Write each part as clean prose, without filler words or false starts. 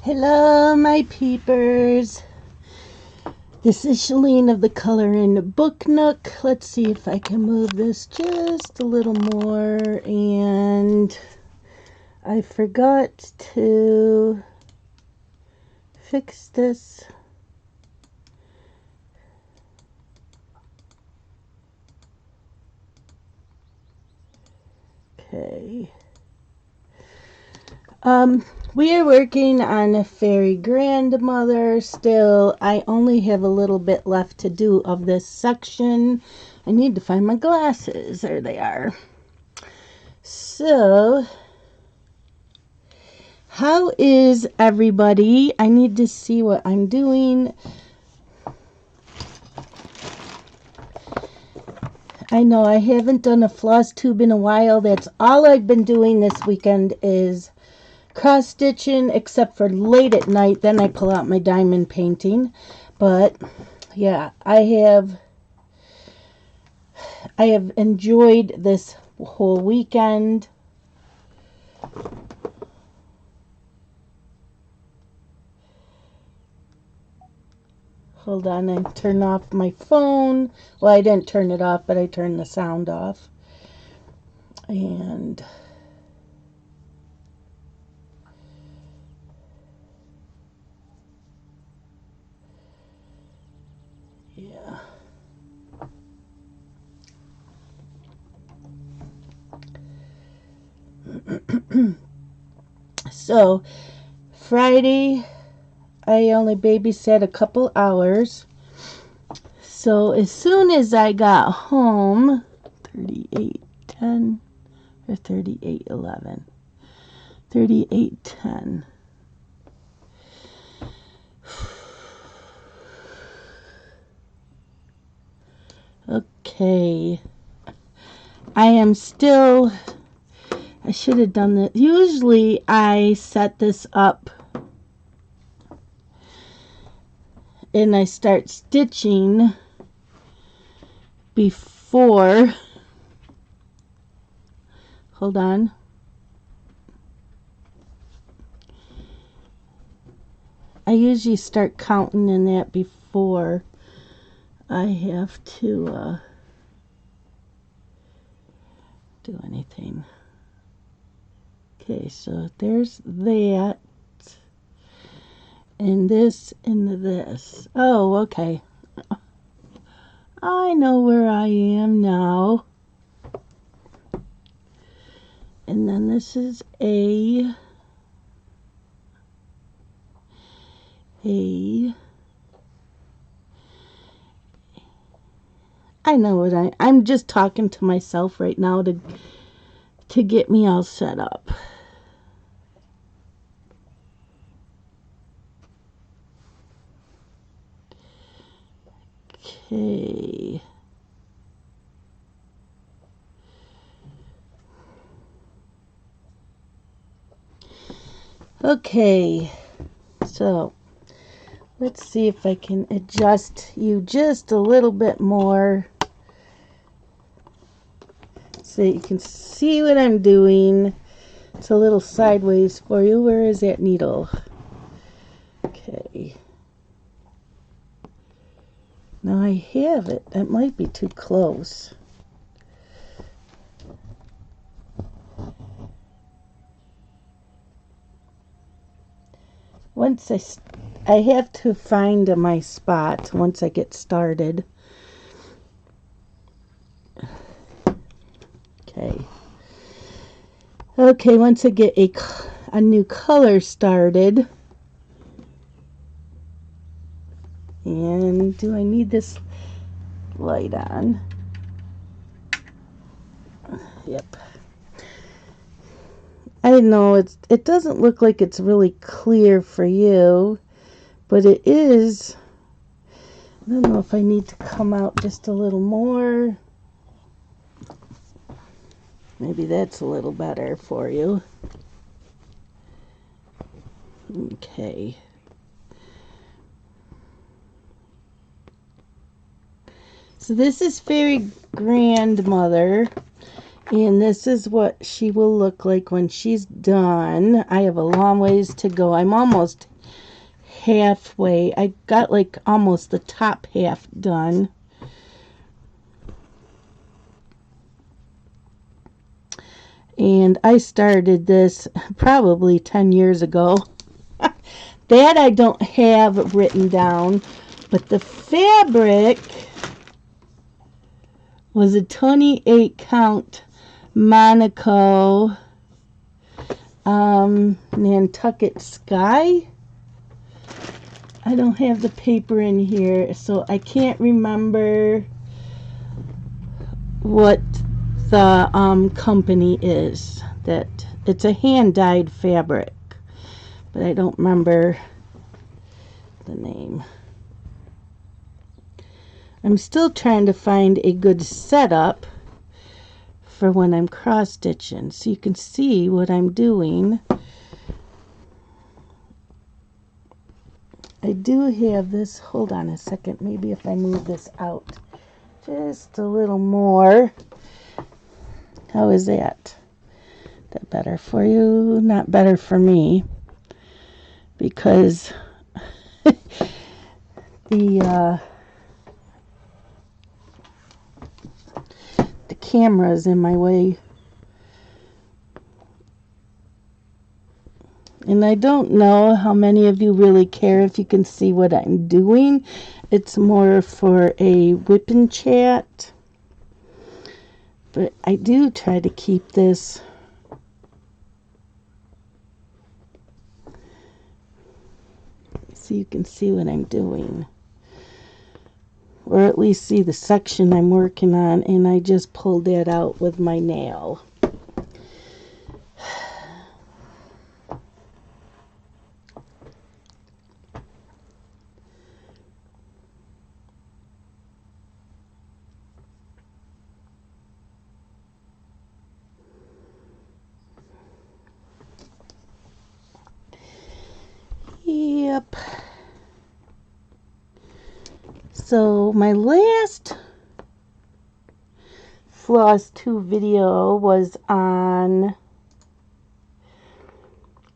Hello, my peepers. This is Shalene of the Color in Book Nook. Let's see if I can move this just a little more. And I forgot to fix this. Okay. We are working on a fairy grandmother still. I only have a little bit left to do of this section. I need to find my glasses. There they are. So, how is everybody? I need to see what I'm doing. I know I haven't done a Flosstube in a while. That's all I've been doing this weekend is cross stitching, except for late at night. Then I pull out my diamond painting. But yeah, I have enjoyed this whole weekend. Hold on, I turned off my phone. Well, I didn't turn it off, but I turned the sound off. And yeah. So, Friday, I only babysat a couple hours. So, as soon as I got home, 38:10 or 38:11, 38:10. Okay. I should have done this. Usually I set this up and I start stitching before. Hold on. I usually start counting in that before I have to do anything. Okay, so there's that. And this and this. Oh, okay. I know where I am now. And then this is A. I know what I'm just talking to myself right now to get me all set up. Okay. Okay. So, let's see if I can adjust you just a little bit more so you can see what I'm doing. It's a little sideways for you. Where is that needle? Okay. Now I have it. That might be too close. Once I have to find my spot once I get started. Okay. Okay, once I get a new color started. And do I need this light on? Yep. I know it doesn't look like it's really clear for you, but it is. I don't know if I need to come out just a little more. Maybe that's a little better for you. Okay. So this is Fairy Grandmother. And this is what she will look like when she's done. I have a long ways to go. I'm almost halfway. I got like almost the top half done. And I started this probably 10 years ago. That I don't have written down, but the fabric was a 28 count Monaco Nantucket Sky. I don't have the paper in here, so I can't remember what the company is. That it's a hand-dyed fabric, but I don't remember the name. I'm still trying to find a good setup for when I'm cross stitching, so you can see what I'm doing. I do have this. Hold on a second. Maybe if I move this out just a little more. How is that? Is that better for you? Not better for me, because the camera's in my way. And I don't know how many of you really care if you can see what I'm doing. It's more for a whip and chat. But I do try to keep this so you can see what I'm doing. Or at least see the section I'm working on, and I just pulled that out with my nail. Yep. So my last Flosstube video was on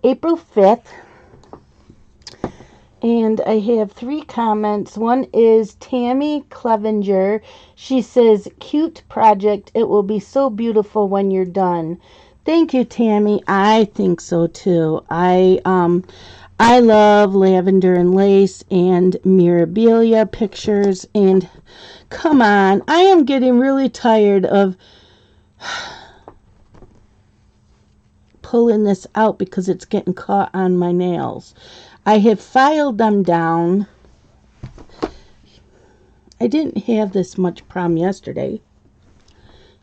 April 5th. And I have 3 comments. One is Tammy Lavender. She says, cute project. It will be so beautiful when you're done. Thank you, Tammy. I think so too. I love lavender and lace and mirabilia pictures, and come on, I am getting really tired of pulling this out because it's getting caught on my nails. I have filed them down. I didn't have this much problem yesterday,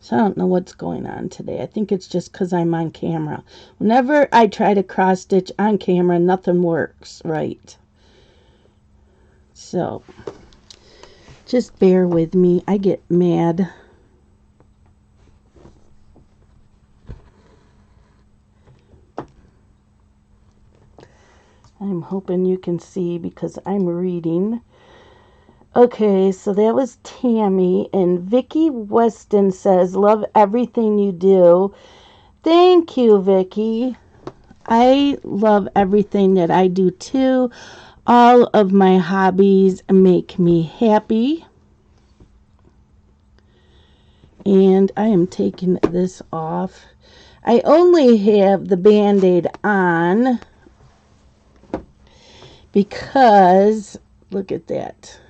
so I don't know what's going on today. I think it's just because I'm on camera. Whenever I try to cross stitch on camera, nothing works right. So, just bear with me. I get mad. I'm hoping you can see because I'm reading. Okay, so that was Tammy, and Vicki Weston says, love everything you do. Thank you, Vicki. I love everything that I do too. All of my hobbies make me happy. And I am taking this off. I only have the Band-Aid on because, look at that.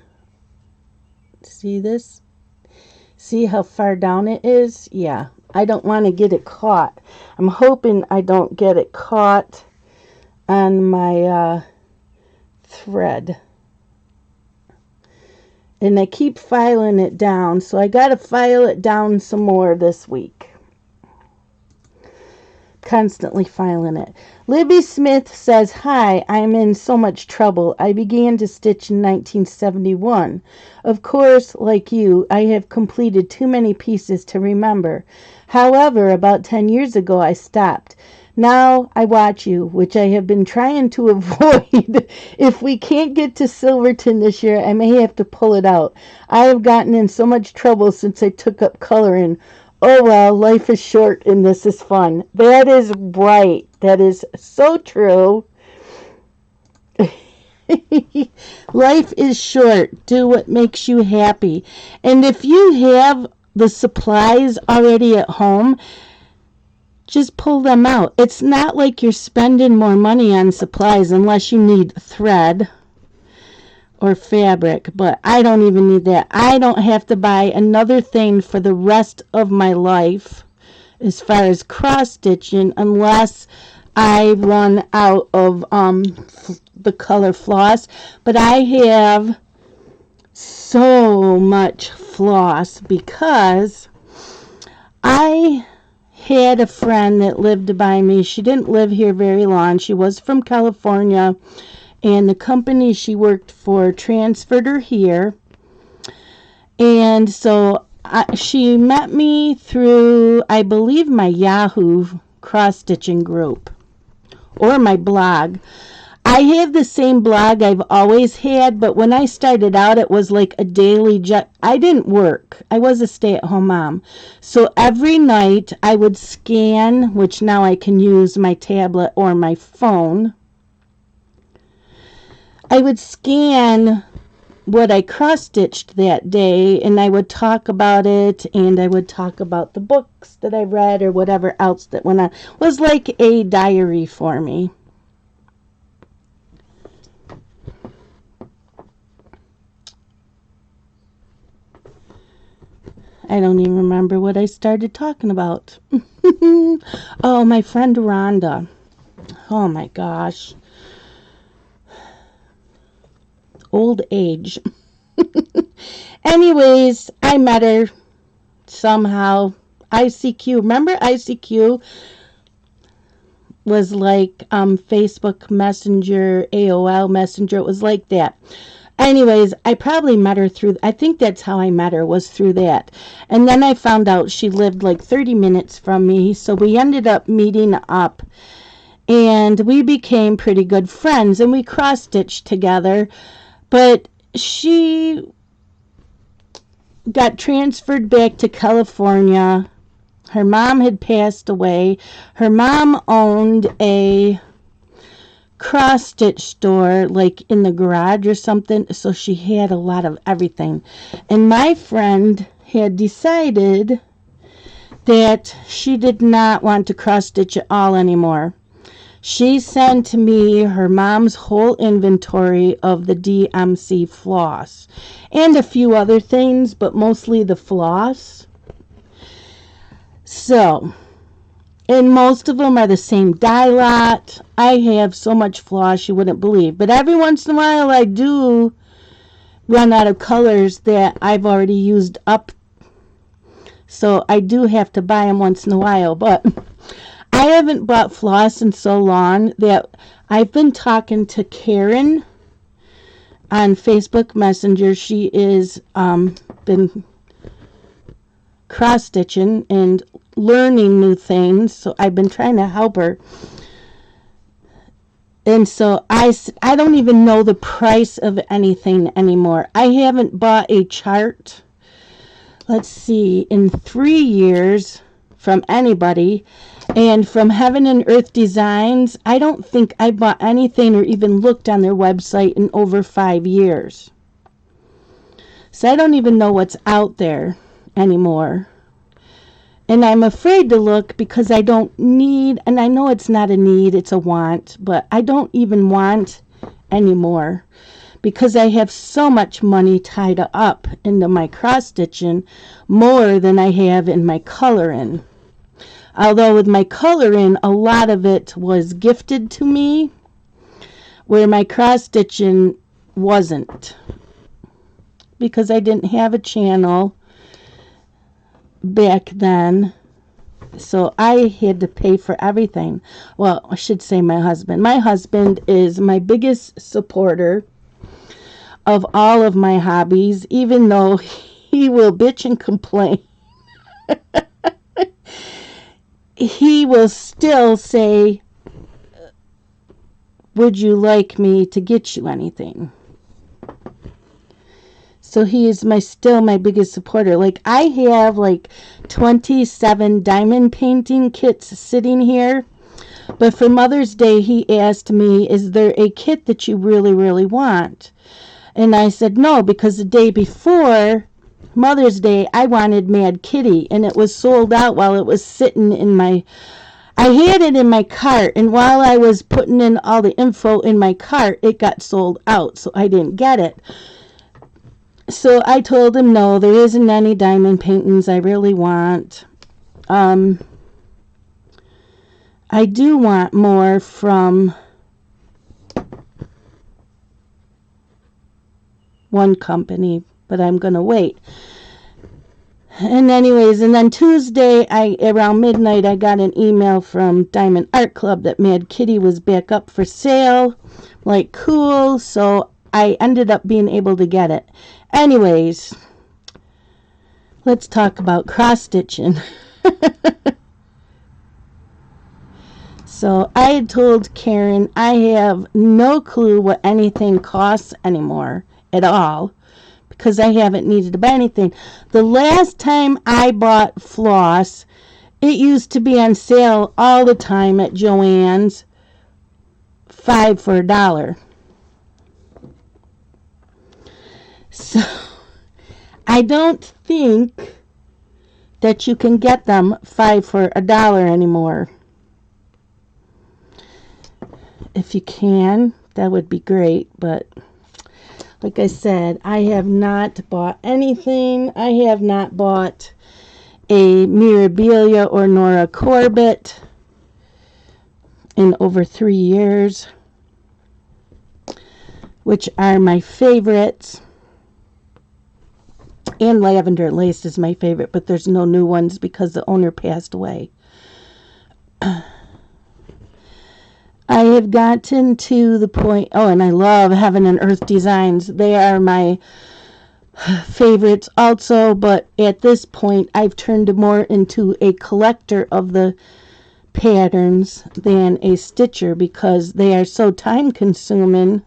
See this? See how far down it is? Yeah, I don't want to get it caught. I'm hoping I don't get it caught on my thread. And I keep filing it down, so I got to file it down some more this week. Constantly filing it. Libby Smith says, hi, I'm in so much trouble. I began to stitch in 1971. Of course, like you, I have completed too many pieces to remember. However, about 10 years ago, I stopped. Now I watch you, which I have been trying to avoid. If we can't get to Silverton this year, I may have to pull it out. I have gotten in so much trouble since I took up coloring. Oh well, life is short and this is fun. That is right. That is so true. Life is short. Do what makes you happy. And if you have the supplies already at home, just pull them out. It's not like you're spending more money on supplies unless you need thread or fabric, but I don't even need that. I don't have to buy another thing for the rest of my life as far as cross stitching unless I run out of the color floss. But I have so much floss because I had a friend that lived by me. She didn't live here very long. She was from California, and the company she worked for transferred her here. And so she met me through, I believe, my Yahoo cross-stitching group or my blog. I have the same blog I've always had, but when I started out, it was like a daily I didn't work. I was a stay-at-home mom. So every night I would scan, which now I can use my tablet or my phone. I would scan what I cross-stitched that day, and I would talk about it, and I would talk about the books that I read or whatever else that went on. It was like a diary for me. I don't even remember what I started talking about. Oh, my friend Rhonda. Oh my gosh. Old age. Anyways, I met her somehow. ICQ. Remember ICQ was like Facebook Messenger, AOL Messenger. It was like that. Anyways, I probably met her through, I think that's how I met her, was through that. And then I found out she lived like 30 minutes from me, so we ended up meeting up, and we became pretty good friends, and we cross-stitched together. But she got transferred back to California. Her mom had passed away. Her mom owned a cross-stitch store like in the garage or something, so she had a lot of everything. And my friend had decided that she did not want to cross-stitch at all anymore. She sent me her mom's whole inventory of the DMC floss and a few other things, but mostly the floss. So, and most of them are the same dye lot. I have so much floss you wouldn't believe. But every once in a while I do run out of colors that I've already used up. So I do have to buy them once in a while. But I haven't bought floss in so long that I've been talking to Karen on Facebook Messenger. She is been cross-stitching and learning new things, so I've been trying to help her. And so I don't even know the price of anything anymore. I haven't bought a chart, let's see, in 3 years from anybody. And from Heaven and Earth Designs, I don't think I bought anything or even looked on their website in over 5 years. So I don't even know what's out there anymore. And I'm afraid to look because I don't need, and I know it's not a need, it's a want, but I don't even want anymore because I have so much money tied up into my cross-stitching, more than I have in my coloring. Although with my coloring, a lot of it was gifted to me, where my cross-stitching wasn't, because I didn't have a channel back then, so I had to pay for everything. Well, I should say my husband. My husband is my biggest supporter of all of my hobbies, even though he will bitch and complain. He will still say, would you like me to get you anything? So he is still my biggest supporter. Like, I have like 27 diamond painting kits sitting here. But for Mother's Day, he asked me, is there a kit that you really, really want? And I said no, because the day before Mother's Day, I wanted Mad Kitty, and it was sold out while it was sitting in my... I had it in my cart, and while I was putting in all the info in my cart, it got sold out, so I didn't get it. So I told him, no, there isn't any diamond paintings I really want. I do want more from one company, but I'm going to wait. And anyways, and then Tuesday, around midnight, I got an email from Diamond Art Club that Mad Kitty was back up for sale. Like, cool. So I ended up being able to get it. Anyways, let's talk about cross-stitching. So I had told Karen I have no clue what anything costs anymore at all, because I haven't needed to buy anything. The last time I bought floss, it used to be on sale all the time at Joann's, 5 for $1. So I don't think that you can get them 5 for $1 anymore. If you can, that would be great, but like I said, I have not bought anything. I have not bought a Mirabilia or Nora Corbett in over 3 years, which are my favorites. And Lavender Lace is my favorite, but there's no new ones because the owner passed away. I have gotten to the point, oh, and I love Heaven and Earth Designs. They are my favorites also, but at this point, I've turned more into a collector of the patterns than a stitcher because they are so time consuming.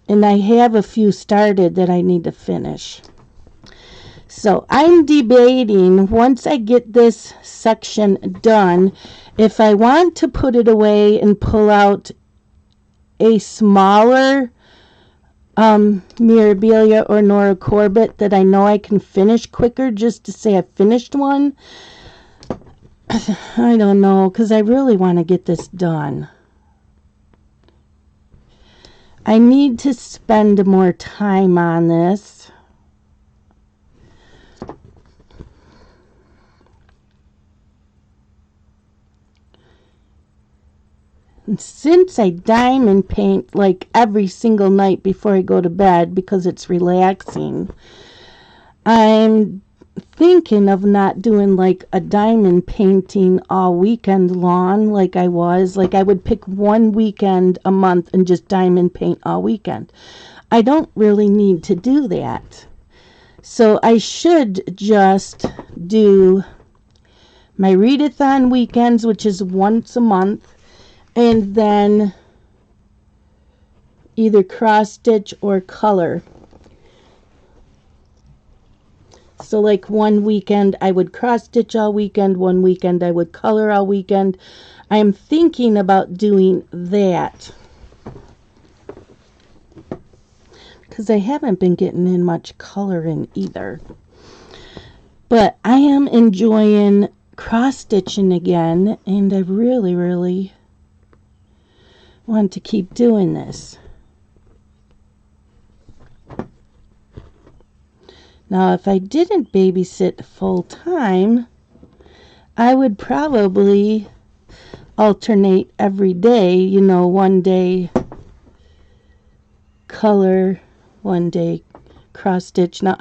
And I have a few started that I need to finish. So I'm debating, once I get this section done, if I want to put it away and pull out a smaller Mirabilia or Nora Corbett that I know I can finish quicker, just to say I finished one. I don't know, because I really want to get this done. I need to spend more time on this. Since I diamond paint like every single night before I go to bed because it's relaxing, I'm thinking of not doing like a diamond painting all weekend long like I was. Like, I would pick one weekend a month and just diamond paint all weekend. I don't really need to do that. So I should just do my readathon weekends, which is once a month, and then either cross stitch or color. So like one weekend I would cross stitch all weekend, one weekend I would color all weekend. I'm thinking about doing that because I haven't been getting in much coloring either. But I am enjoying cross stitching again, and I really want to keep doing this. Now, if I didn't babysit full time, I would probably alternate every day, you know, one day color, one day cross stitch. Now,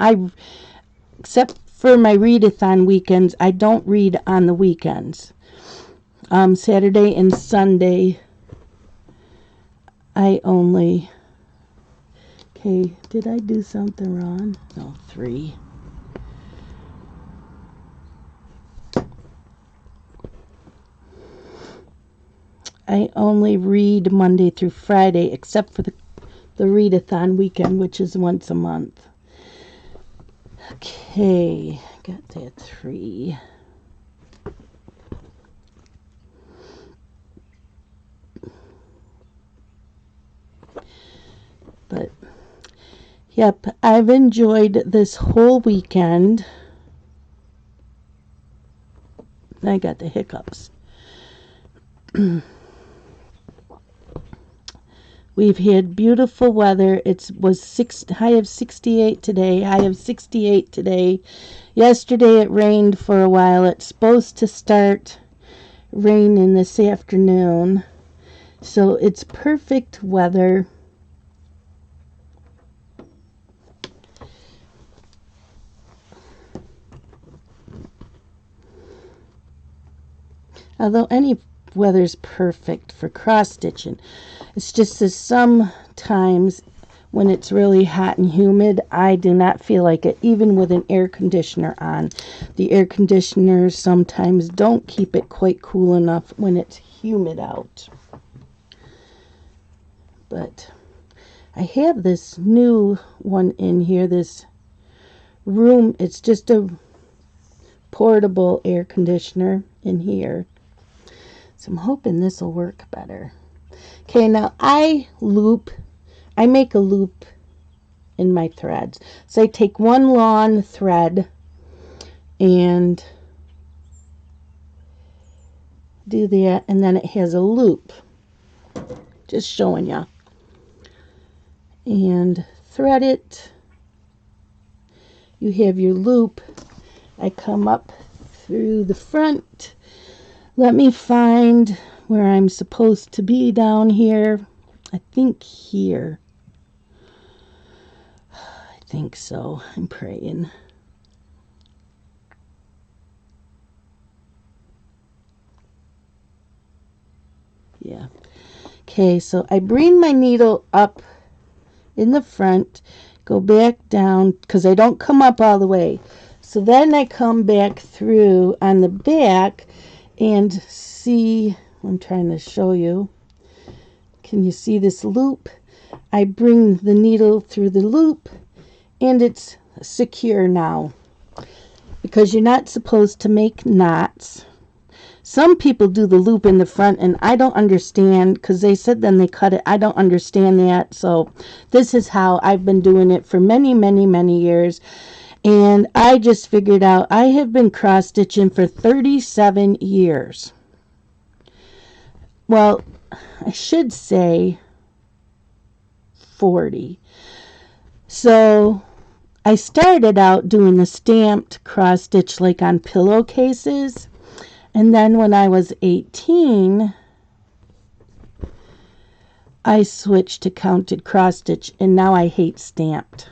except for my readathon weekends, I don't read on the weekends. Saturday and Sunday, I only... Okay, did I do something wrong? No, 3. I only read Monday through Friday, except for the readathon weekend, which is once a month. Okay, got that 3. But, yep, I've enjoyed this whole weekend. I got the hiccups. We've had beautiful weather. It was high of 68 today. High of 68 today. Yesterday it rained for a while. It's supposed to start raining this afternoon. So it's perfect weather. Although any weather's perfect for cross stitching. It's just that sometimes when it's really hot and humid, I do not feel like it, even with an air conditioner on. The air conditioners sometimes don't keep it quite cool enough when it's humid out. But I have this new one in here, this room. It's just a portable air conditioner in here. So I'm hoping this will work better. Okay, now I make a loop in my threads. So I take one long thread and do that, and then it has a loop. Just showing you. And thread it. You have your loop. I come up through the front. Let me find where I'm supposed to be down here. I think here. I think so. I'm praying. Yeah. Okay, so I bring my needle up in the front, go back down, because I don't come up all the way. So then I come back through on the back and see, I'm trying to show you. Can you see this loop? I bring the needle through the loop and it's secure now, because you're not supposed to make knots. Some people do the loop in the front and I don't understand, because they said then they cut it. I don't understand that. So this is how I've been doing it for many, many, many years. And I just figured out I have been cross stitching for 37 years. Well, I should say 40. So I started out doing the stamped cross stitch like on pillowcases. And then when I was 18, I switched to counted cross stitch, and now I hate stamped.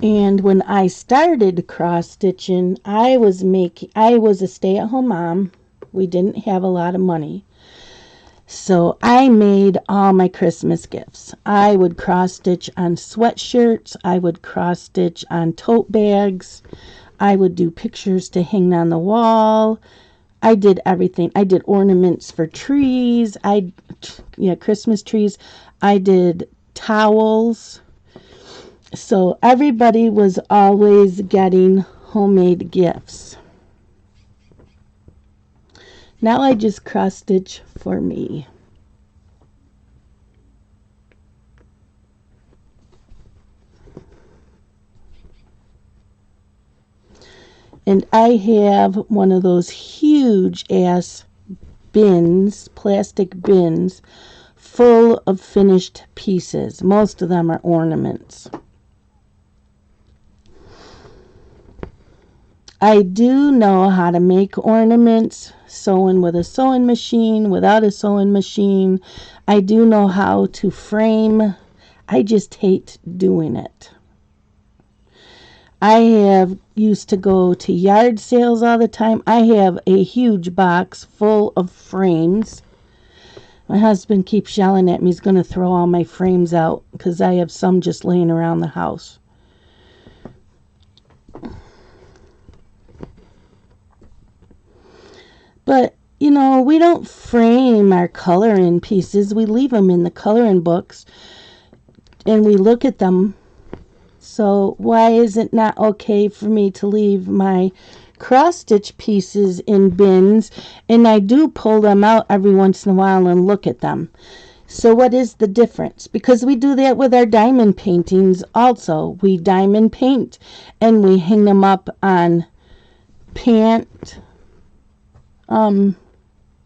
And when I started cross stitching, I was a stay-at-home mom. We didn't have a lot of money. So I made all my Christmas gifts. I would cross stitch on sweatshirts. I would cross stitch on tote bags. I would do pictures to hang on the wall. I did everything. I did ornaments for trees. Christmas trees. I did towels. So everybody was always getting homemade gifts. Now I just cross stitch for me. And I have one of those huge ass bins, plastic bins, full of finished pieces. Most of them are ornaments. I do know how to make ornaments, sewing with a sewing machine, without a sewing machine. I do know how to frame. I just hate doing it. I used to go to yard sales all the time. I have a huge box full of frames. My husband keeps yelling at me he's going to throw all my frames out, because I have some just laying around the house. But, you know, we don't frame our coloring pieces. We leave them in the coloring books and we look at them. So why is it not okay for me to leave my cross-stitch pieces in bins? And I do pull them out every once in a while and look at them. So what is the difference? Because we do that with our diamond paintings also. We diamond paint and we hang them up on pant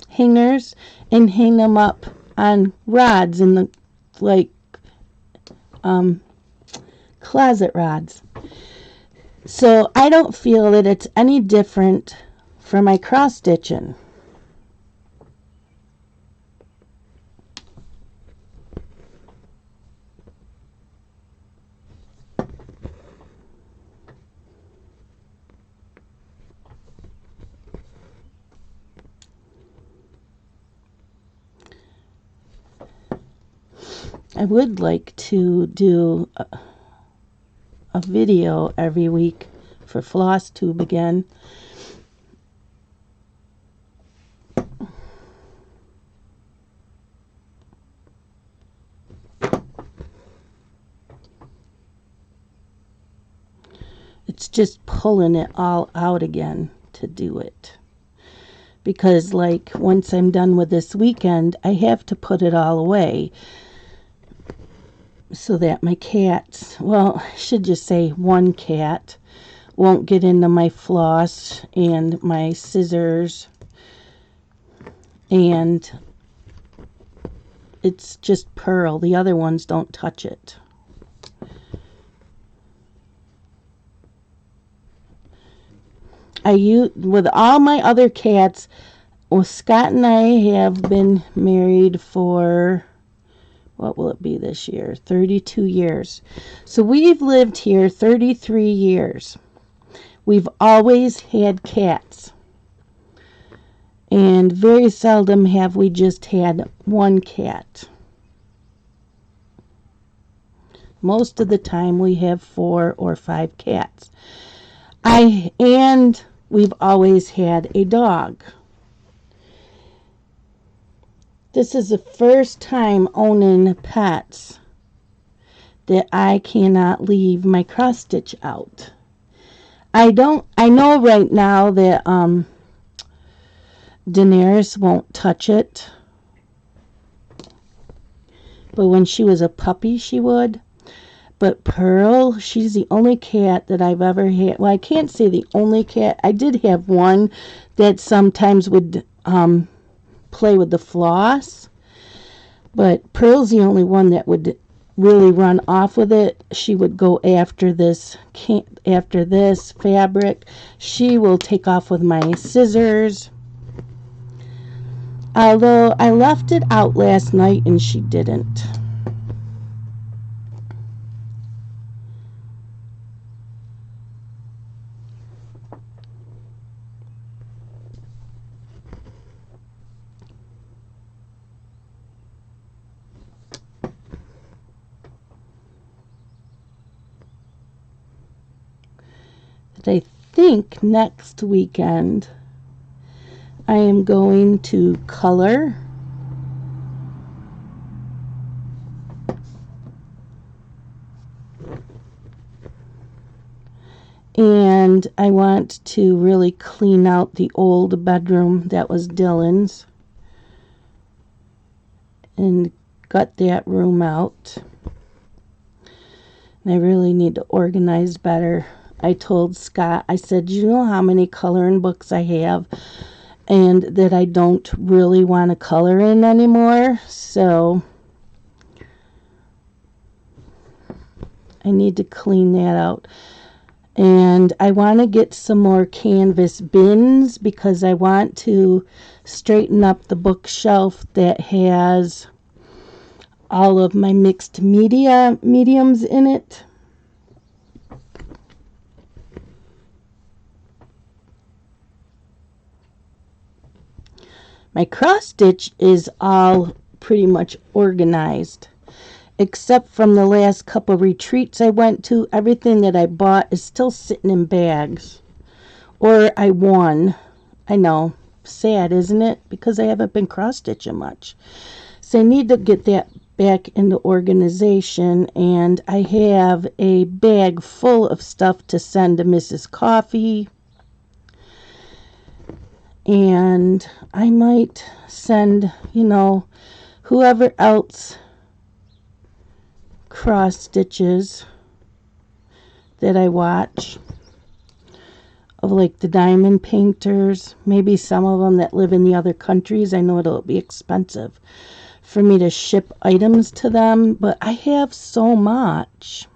hangers and hang them up on rods in the closet rods. So I don't feel that it's any different for my cross stitching. I would like to do a video every week for Flosstube again. It's just pulling it all out again to do it. Because like once I'm done with this weekend, I have to put it all away. So that my cats, well, I should just say one cat, won't get into my floss and my scissors. And it's just Pearl. The other ones don't touch it. With all my other cats, well, Scott and I have been married for, what will it be this year? 32 years. So we've lived here 33 years. We've always had cats. And very seldom have we just had one cat. Most of the time we have 4 or 5 cats. And we've always had a dog. This is the first time owning pets that I cannot leave my cross stitch out. I know right now that Daenerys won't touch it. But when she was a puppy, she would. But Pearl, she's the only cat that I've ever had. Well, I can't say the only cat. I did have one that sometimes would play with the floss, but Pearl's the only one that would really run off with it. She would go after this fabric. She will take off with my scissors. Although I left it out last night and she didn't. I think next weekend I am going to color and I want to really clean out the old bedroom that was Dylan's and gut that room out. And I really need to organize better. I told Scott, I said, you know how many coloring books I have and that I don't really want to color in anymore? So I need to clean that out. And I want to get some more canvas bins because I want to straighten up the bookshelf that has all of my mixed mediums in it. My cross stitch is all pretty much organized, except from the last couple retreats I went to. Everything that I bought is still sitting in bags, or I won. I know, sad, isn't it? Because I haven't been cross-stitching much. So I need to get that back into organization, and I have a bag full of stuff to send to Mrs. Coffee. And I might send, whoever else cross stitches that I watch, of like the diamond painters, maybe some of them that live in the other countries. I know it'll be expensive for me to ship items to them, but I have so much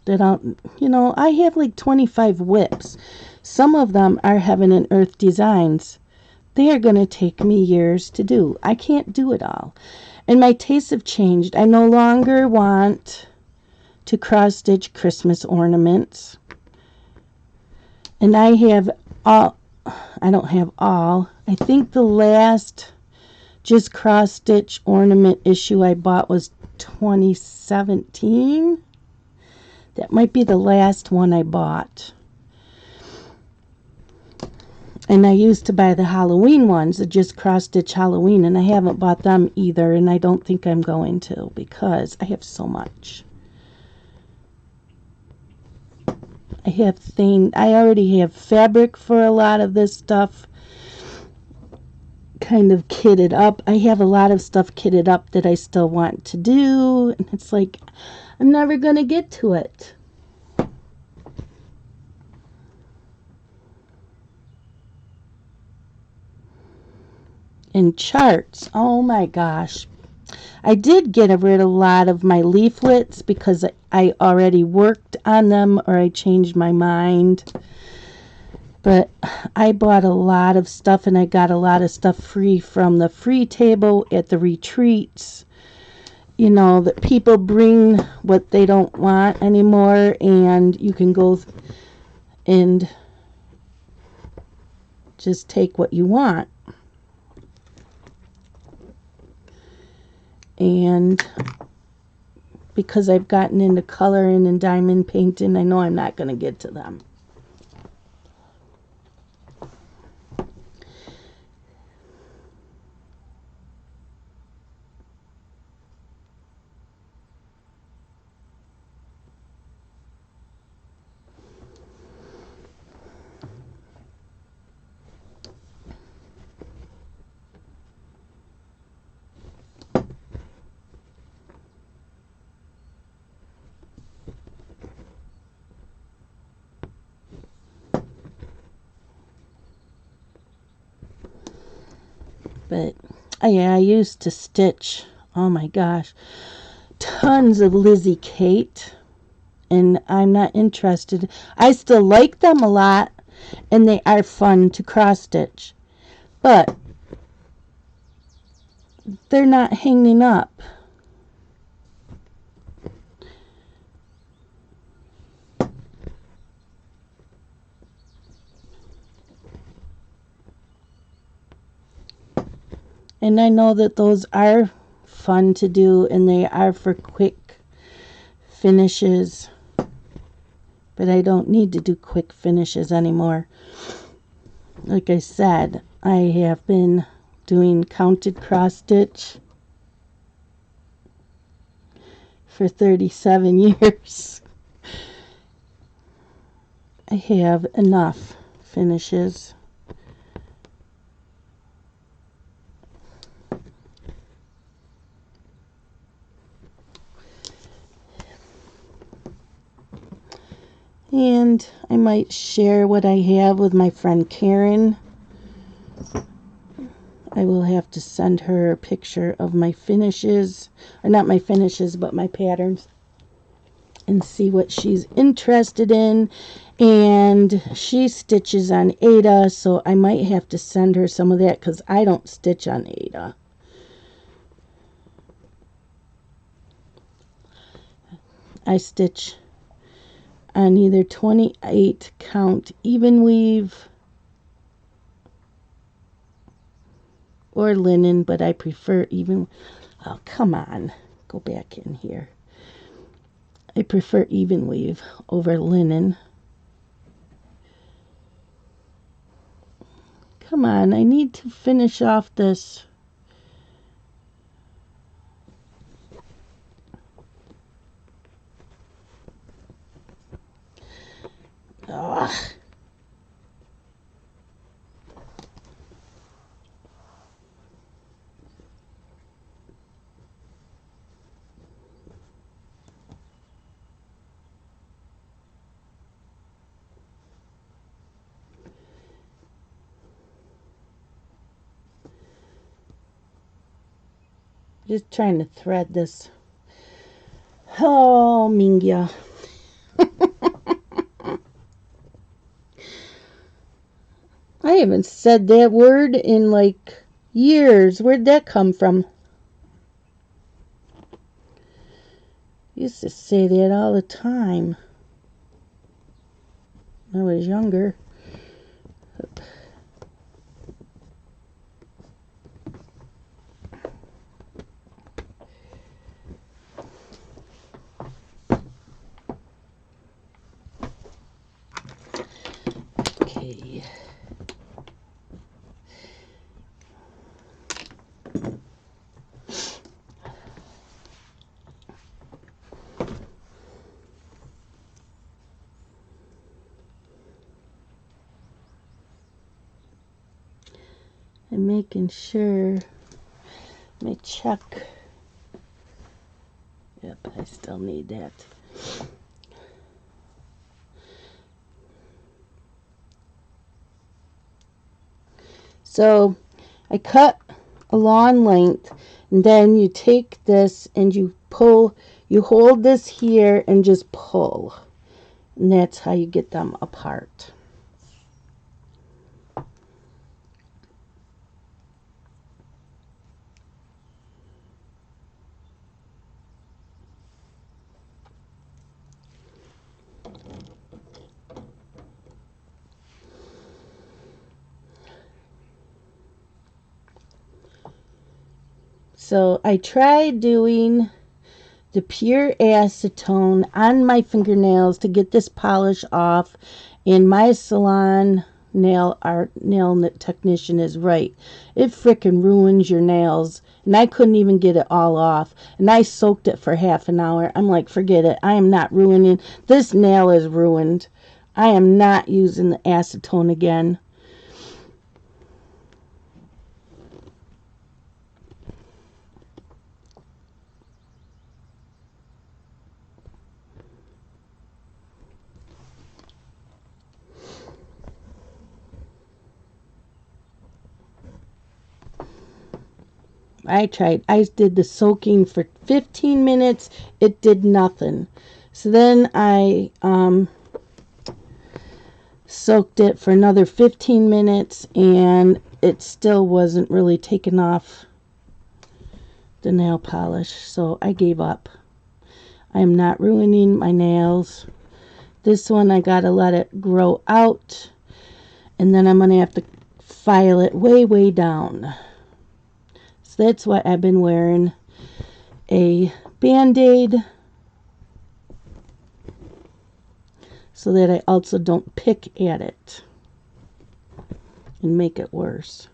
that I have like 25 whips. Some of them are Heaven and Earth designs. They are going to take me years to do. I can't do it all. And my tastes have changed. I no longer want to cross stitch Christmas ornaments. And I don't have all. I think the last just cross stitch ornament issue I bought was 2017. That might be the last one I bought. And I used to buy the Halloween ones, the just cross-stitch Halloween, and I haven't bought them either, and I don't think I'm going to because I have so much. I already have fabric for a lot of this stuff kind of kitted up. I have a lot of stuff kitted up that I still want to do, and it's like, I'm never going to get to it. And charts, oh my gosh. I did get rid of a lot of my leaflets because I already worked on them or I changed my mind. But I bought a lot of stuff and I got a lot of stuff free from the free table at the retreats. That people bring what they don't want anymore, and you can go and just take what you want. And because I've gotten into coloring and diamond painting, I know I'm not going to get to them. But yeah, I used to stitch, oh my gosh, tons of Lizzie Kate, and I'm not interested. I still like them a lot, and they are fun to cross stitch, but they're not hanging up. And I know that those are fun to do, and they are for quick finishes. But I don't need to do quick finishes anymore. Like I said, I have been doing counted cross stitch for 37 years. I have enough finishes. And I might share what I have with my friend Karen. I will have to send her a picture of my finishes, or not my finishes, but my patterns, and see what she's interested in. And she stitches on Ada, so I might have to send her some of that because I don't stitch on Ada. I stitch on either 28 count even weave or linen, but I prefer even, oh come on, go back in here. I prefer even weave over linen. Come on, I need to finish off this. Ugh. Just trying to thread this. Oh, Mingya. I haven't said that word in like years. Where'd that come from? Used to say that all the time when I was younger. Okay. I'm making sure. Let me check. Yep, I still need that. So I cut a long length, and then you take this and you pull, you hold this here and just pull. And that's how you get them apart. So I tried doing the pure acetone on my fingernails to get this polish off, and my salon nail technician is right. It frickin' ruins your nails, and I couldn't even get it all off, and I soaked it for half an hour. I'm like, forget it. I am not ruining. This nail is ruined. I am not using the acetone again. I tried. I did the soaking for 15 minutes. It did nothing. So then I soaked it for another 15 minutes, and it still wasn't really taking off the nail polish. So I gave up. I am not ruining my nails. This one I gotta let it grow out, and then I'm gonna have to file it way, way down. So that's why I've been wearing a Band-Aid, so that I also don't pick at it and make it worse.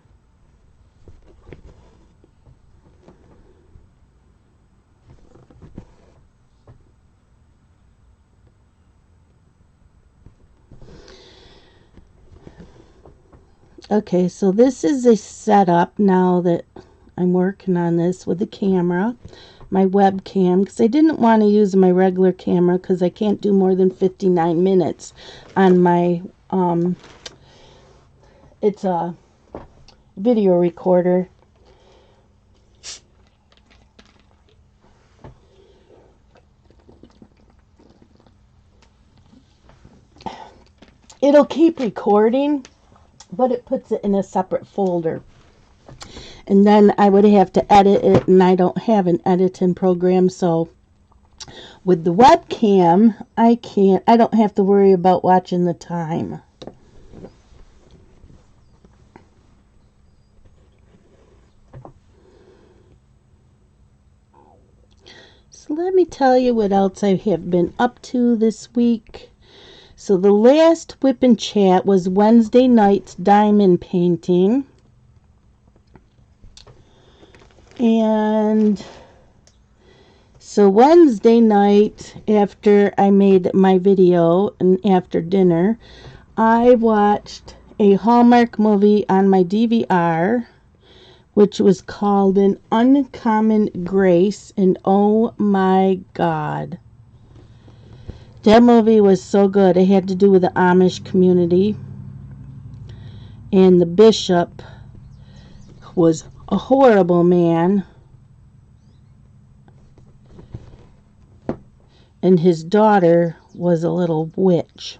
Okay, so this is a setup now that I'm working on this with the camera, my webcam, because I didn't want to use my regular camera because I can't do more than 59 minutes on my, it's a video recorder. It'll keep recording, but it puts it in a separate folder. And then I would have to edit it, and I don't have an editing program, so with the webcam, I don't have to worry about watching the time. So let me tell you what else I have been up to this week. So the last whip and chat was Wednesday night's diamond painting. And so Wednesday night, after I made my video and after dinner, I watched a Hallmark movie on my DVR, which was called An Uncommon Grace, and oh my God. That movie was so good. It had to do with the Amish community. And the bishop was a horrible man. And his daughter was a little witch.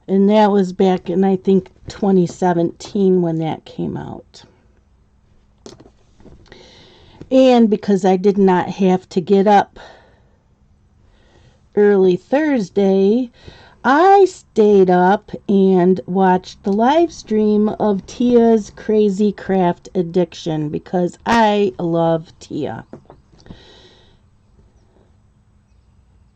And that was back in, I think, 2017 when that came out. And because I did not have to get up early Thursday, I stayed up and watched the live stream of Tia's Crazy Craft Addiction because I love Tia.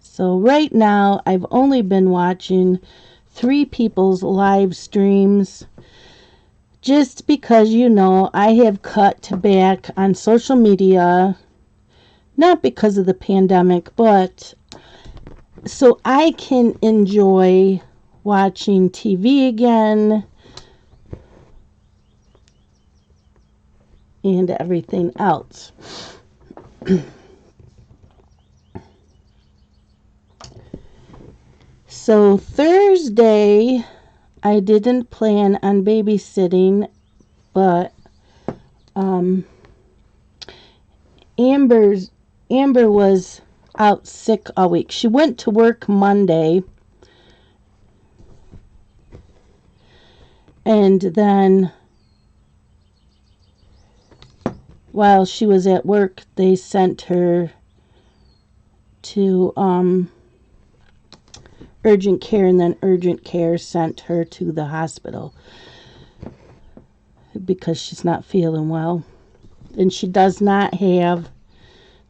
So right now, I've only been watching 3 people's live streams just because, you know, I have cut back on social media, not because of the pandemic, but so I can enjoy watching TV again and everything else. So Thursday, I didn't plan on babysitting, but Amber was out sick all week. She went to work Monday, and then while she was at work, they sent her to urgent care, and then urgent care sent her to the hospital because she's not feeling well. And she does not have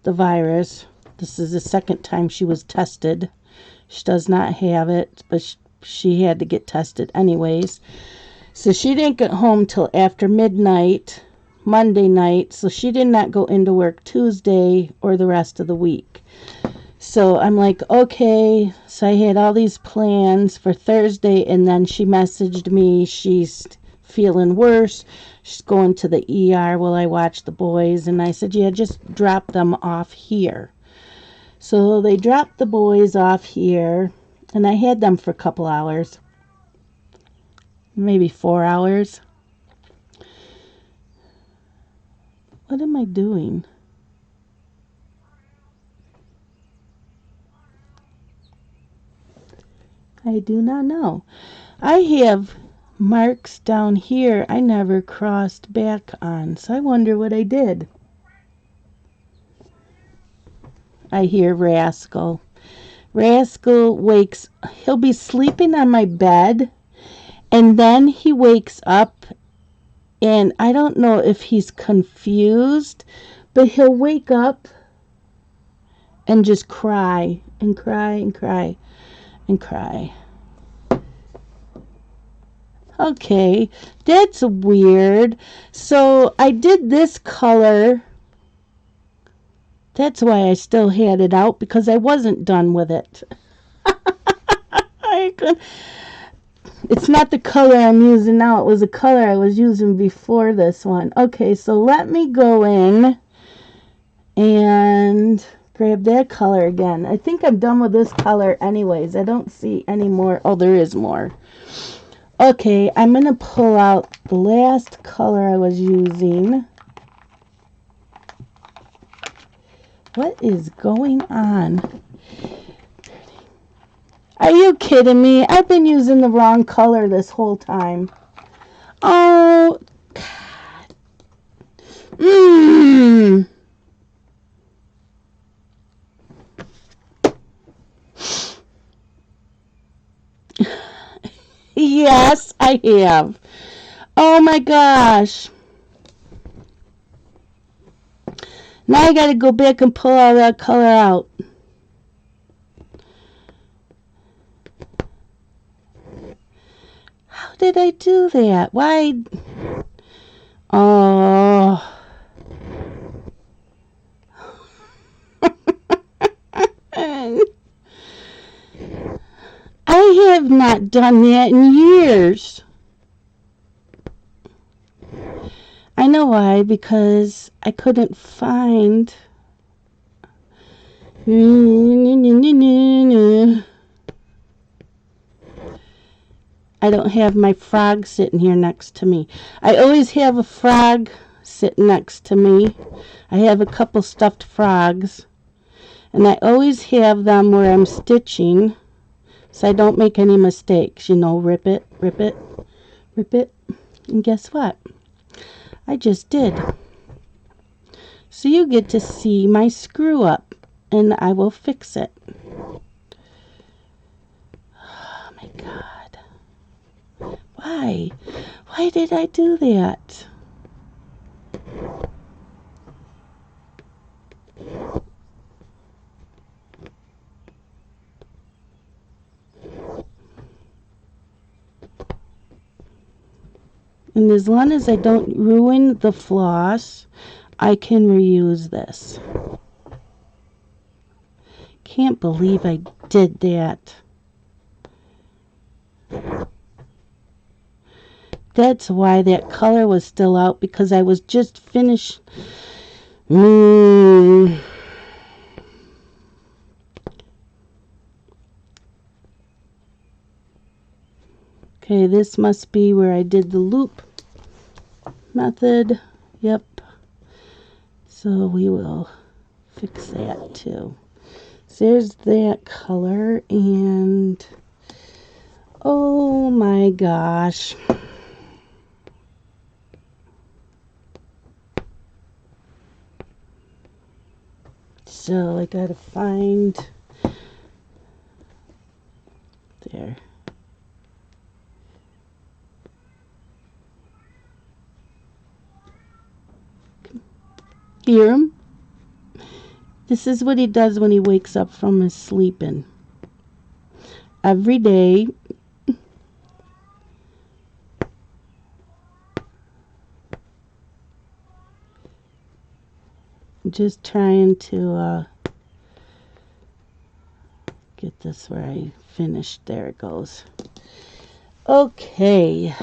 the virus. This is the second time she was tested. She does not have it, but she had to get tested anyways. So she didn't get home till after midnight, Monday night, so she did not go into work Tuesday or the rest of the week. So I'm like, okay. So I had all these plans for Thursday, and then she messaged me. She's feeling worse. She's going to the ER while I watch the boys. And I said, yeah, just drop them off here. So they dropped the boys off here, and I had them for a couple hours, maybe 4 hours. What am I doing? I do not know. I have marks down here I never crossed back on, so I wonder what I did. I hear Rascal. Rascal wakes, he'll be sleeping on my bed, and then he wakes up, and I don't know if he's confused, but he'll wake up and just cry and cry and cry and cry. Okay, that's weird. So I did this color. That's why I still had it out, because I wasn't done with it. It's not the color I'm using now. It was a color I was using before this one. Okay, so let me go in and grab that color again. I think I'm done with this color anyways. I don't see any more. Oh, there is more. Okay, I'm going to pull out the last color I was using. What is going on? Are you kidding me? I've been using the wrong color this whole time. Oh, God. Yes, I have. Oh my gosh. Now I gotta go back and pull all that color out. How did I do that? Why? Oh. I have not done that in years. I know why, because I couldn't find. I don't have my frog sitting here next to me. I always have a frog sitting next to me. I have a couple stuffed frogs, and I always have them where I'm stitching, so I don't make any mistakes. You know, rip it, rip it, rip it, and guess what? I just did. So you get to see my screw up, and I will fix it. Oh my God. Why? Why did I do that? And as long as I don't ruin the floss, I can reuse this. Can't believe I did that. That's why that color was still out, because I was just finished. Okay, this must be where I did the loop method. Yep. So we will fix that too. So there's that color, and oh my gosh. So I gotta find there. Hear him? This is what he does when he wakes up from his sleeping. Every day. Just trying to get this where I finished. There it goes. Okay.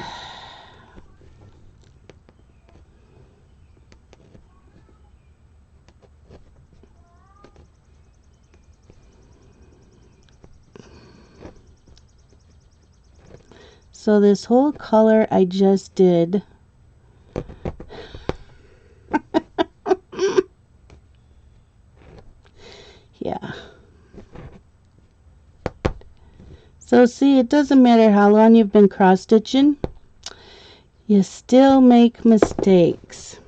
So this whole color I just did. Yeah. So see, it doesn't matter how long you've been cross stitching, you still make mistakes.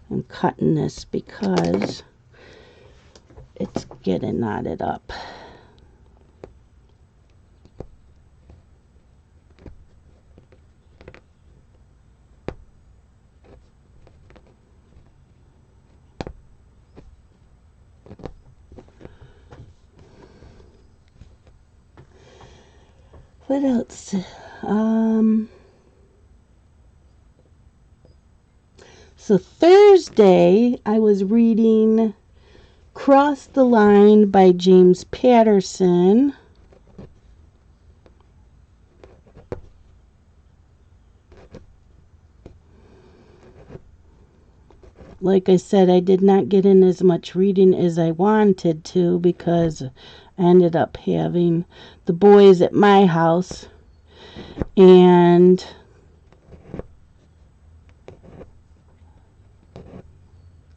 I'm cutting this because it's getting knotted up. What else? So Thursday, I was reading Cross the Line by James Patterson. Like I said, I did not get in as much reading as I wanted to because I ended up having the boys at my house, and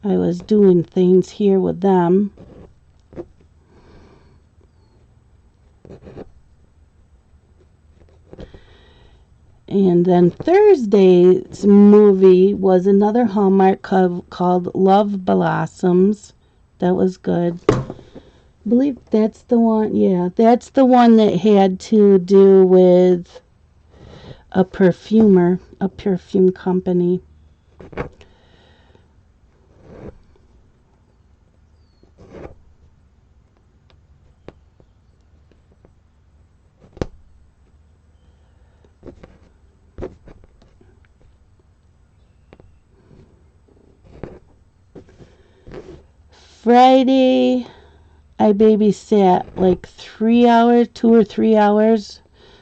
I was doing things here with them. And then Thursday's movie was another Hallmark called Love Blossoms. That was good. I believe that's the one. Yeah, that's the one that had to do with a perfumer, a perfume company. Friday, I babysat like 3 hours, 2 or 3 hours,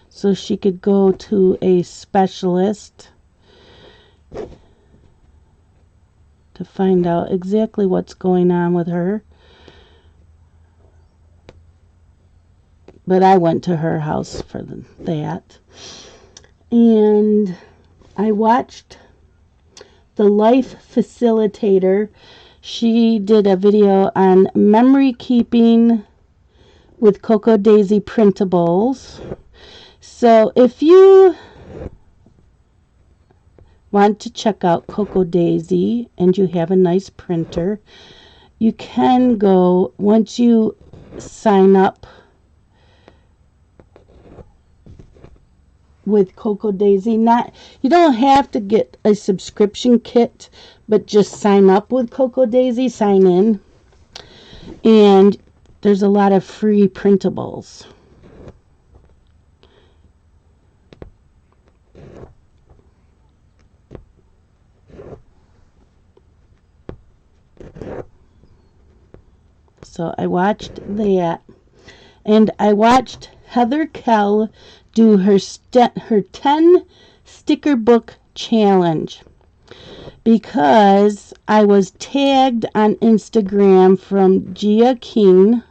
so she could go to a specialist to find out exactly what's going on with her. But I went to her house for that. And I watched the Life Facilitator. She did a video on memory keeping with Cocoa Daisy printables. So if you want to check out Cocoa Daisy and you have a nice printer, you can go, once you sign up with Cocoa Daisy, you don't have to get a subscription kit, but just sign up with Cocoa Daisy, sign in, and there's a lot of free printables. So I watched that, and I watched Heather Kell do her 10 sticker book challenge, because I was tagged on Instagram from Gia King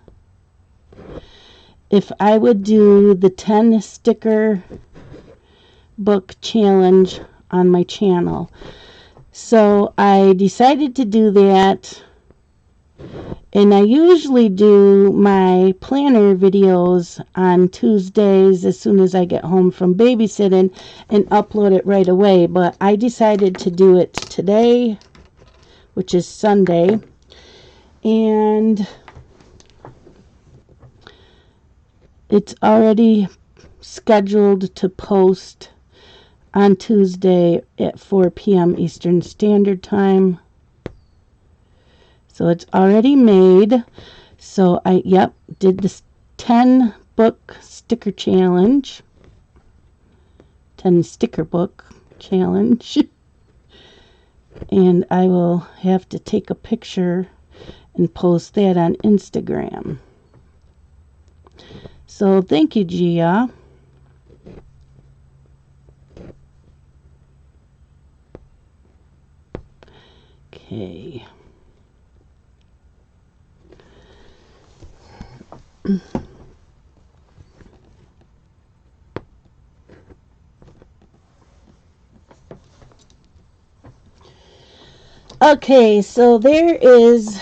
if I would do the 10 sticker book challenge on my channel. So I decided to do that. And I usually do my planner videos on Tuesdays as soon as I get home from babysitting and upload it right away. But I decided to do it today, which is Sunday. And it's already scheduled to post on Tuesday at 4 p.m. Eastern Standard Time. So it's already made. So I, did this 10 book sticker challenge. 10 sticker book challenge. And I will have to take a picture and post that on Instagram. So thank you, Gia. Okay. Okay, so there is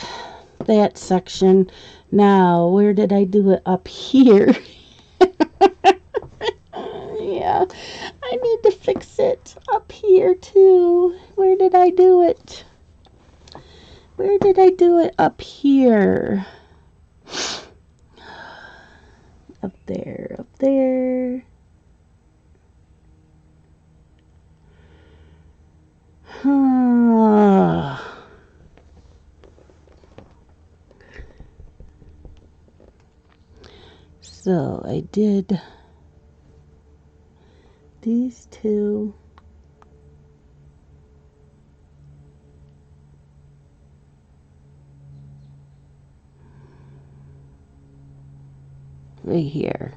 that section. Now, where did I do it? Up here. Yeah, I need to fix it up here too. Where did I do it? Where did I do it? Up here. Up there, up there. So I did these two. Right here.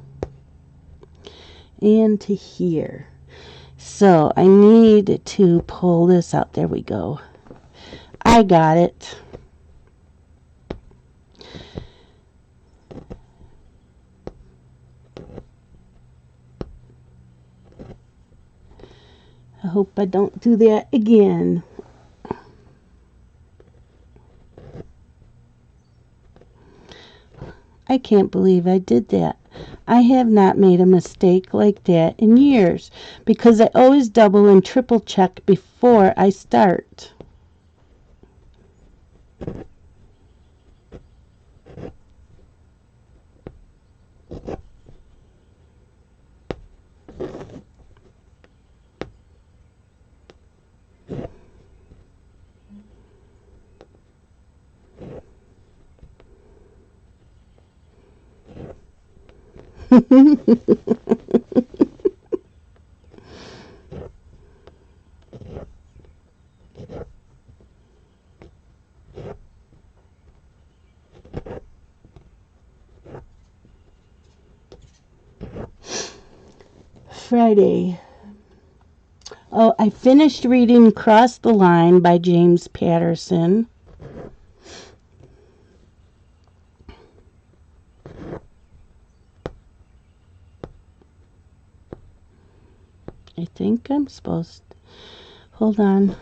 And to here. So I need to pull this out. There we go. I got it. I hope I don't do that again. I can't believe I did that. I have not made a mistake like that in years, because I always double and triple check before I start. Friday. Oh, I finished reading Cross the Line by James Patterson. I think I'm supposed to. Hold on.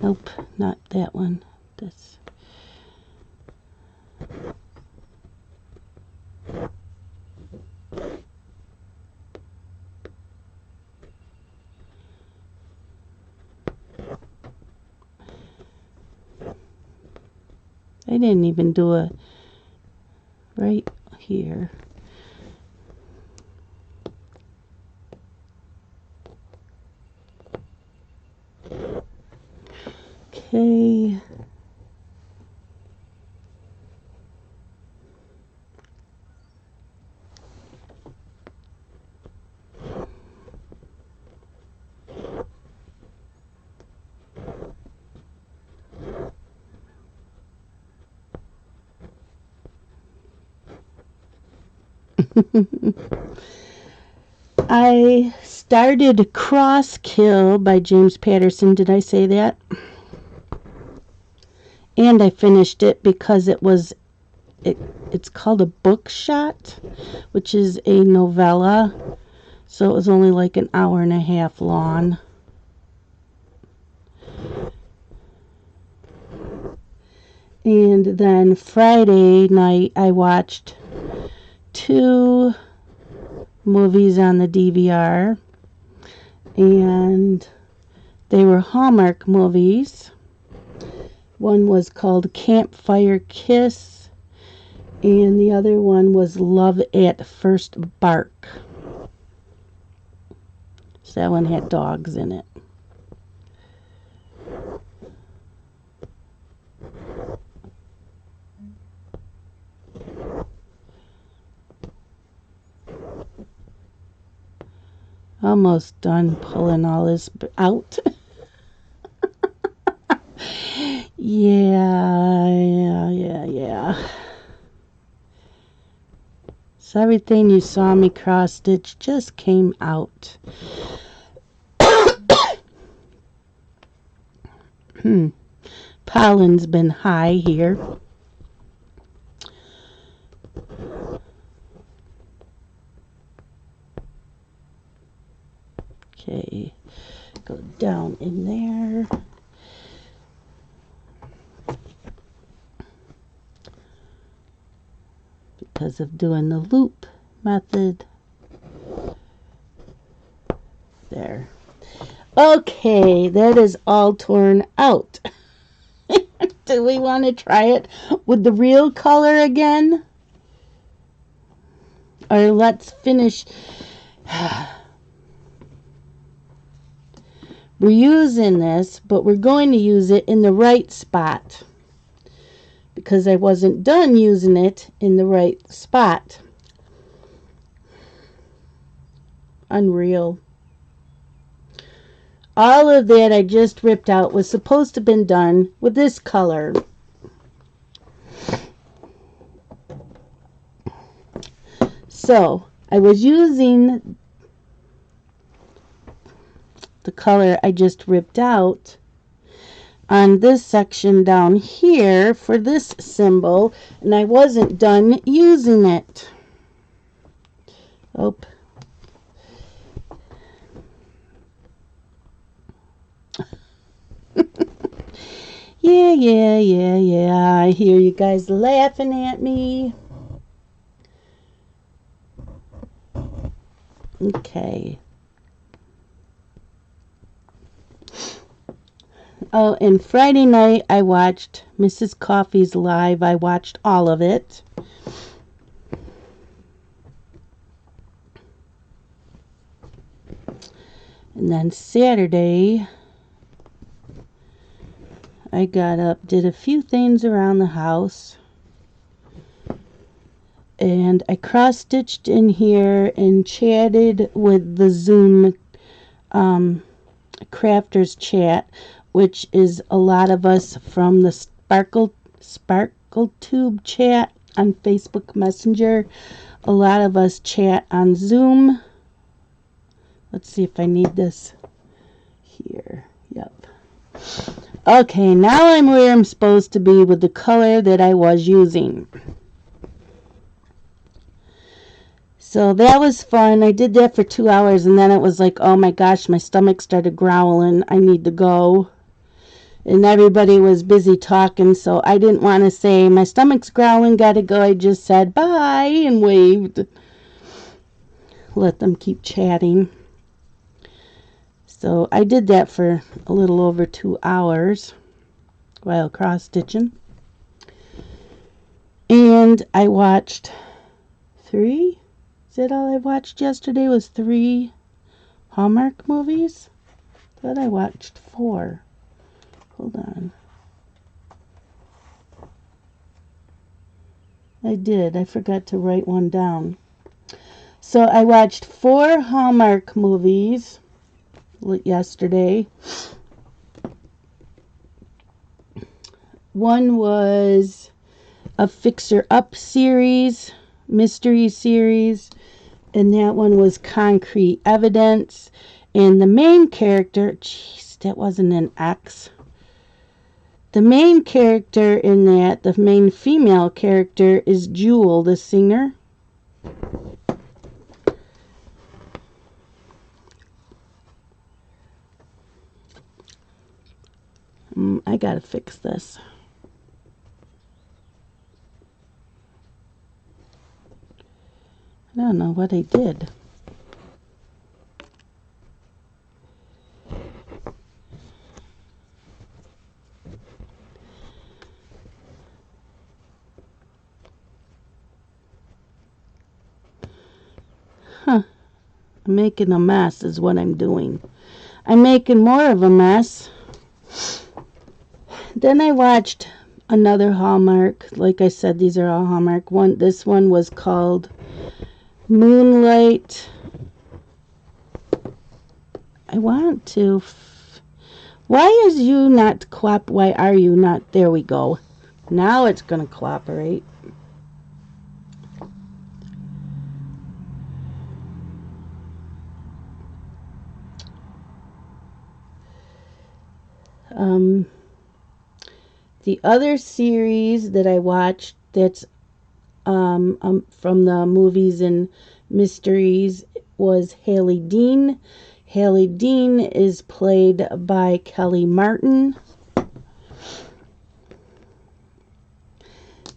Nope, not that one. This. I didn't even do a right here. Okay. I started Cross Kill by James Patterson. Did I say that? And I finished it because it's called a book shot, which is a novella. So it was only like an hour and a half long. And then Friday night I watched 2 movies on the DVR, and they were Hallmark movies. One was called Campfire Kiss, and the other one was Love at First Bark. So that one had dogs in it. Almost done pulling all this out. Yeah. So everything you saw me cross stitch just came out. Pollen's been high here. Okay, go down in there. Because of doing the loop method. There. Okay, that is all torn out. Do we want to try it with the real color again? Or let's finish. We're using this, but we're going to use it in the right spot, because I wasn't done using it in the right spot. Unreal. All of that I just ripped out was supposed to have been done with this color. So I was using the color I just ripped out on this section down here for this symbol, and I wasn't done using it. Oh. Yeah. I hear you guys laughing at me. Okay. Oh, and Friday night I watched Mrs. Coffee's Live. I watched all of it. And then Saturday I got up, did a few things around the house. And I cross-stitched in here and chatted with the Zoom crafters chat, which is a lot of us from the Sparkletube chat on Facebook Messenger. A lot of us chat on Zoom. Let's see if I need this here. Yep. Okay, now I'm where I'm supposed to be with the color that I was using. So that was fun. I did that for 2 hours, and then it was like, oh my gosh, my stomach started growling. I need to go. And everybody was busy talking, so I didn't want to say, my stomach's growling, gotta go. I just said bye and waved. Let them keep chatting. So I did that for a little over 2 hours while cross-stitching. And I watched 3? Is that all I watched yesterday was 3 Hallmark movies? I thought I watched 4. Hold on. I did. I forgot to write one down. So I watched 4 Hallmark movies yesterday. One was a Fixer Up series, mystery series, and that one was Concrete Evidence. And the main character, jeez, that wasn't an X. The main character in that, the main female character, is Jewel, the singer. I gotta fix this. I don't know what I did. I'm making a mess is what I'm doing. I'm making more of a mess. Then I watched another Hallmark. Like I said, these are all Hallmark. This one was called Moonlight. I want to... Why is you not why are you not... There we go. Now it's going to cooperate. The other series that I watched that's from the movies and mysteries was Haley Dean. Haley Dean is played by Kelly Martin.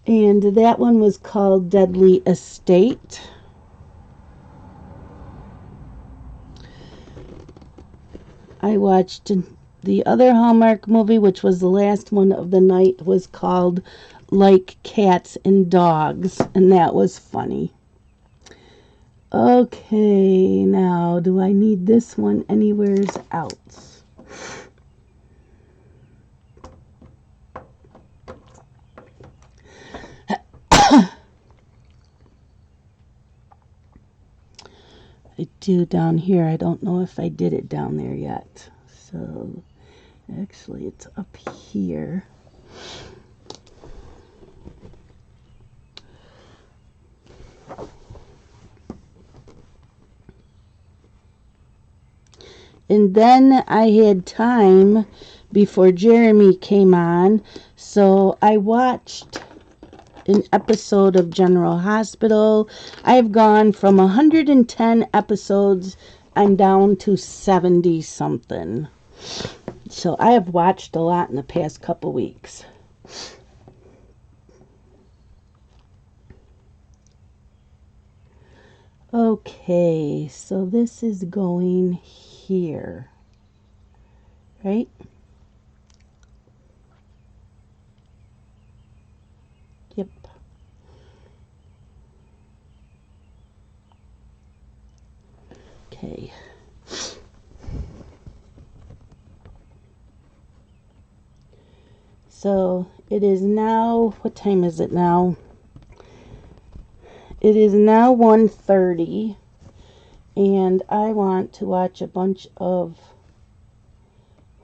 And that one was called Deadly Estate. I watched the other Hallmark movie, which was the last one of the night, was called Like Cats and Dogs, and that was funny. Okay, now, do I need this one anywhere else? I do down here. I don't know if I did it down there yet. So, actually, it's up here. And then I had time before Jeremy came on, so I watched an episode of General Hospital. I've gone from 110 episodes, I'm down to 70 something. So I have watched a lot in the past couple weeks. Okay, so this is going here, right? Yep. Okay. So it is now, what time is it now? It is now 1:30, and I want to watch a bunch of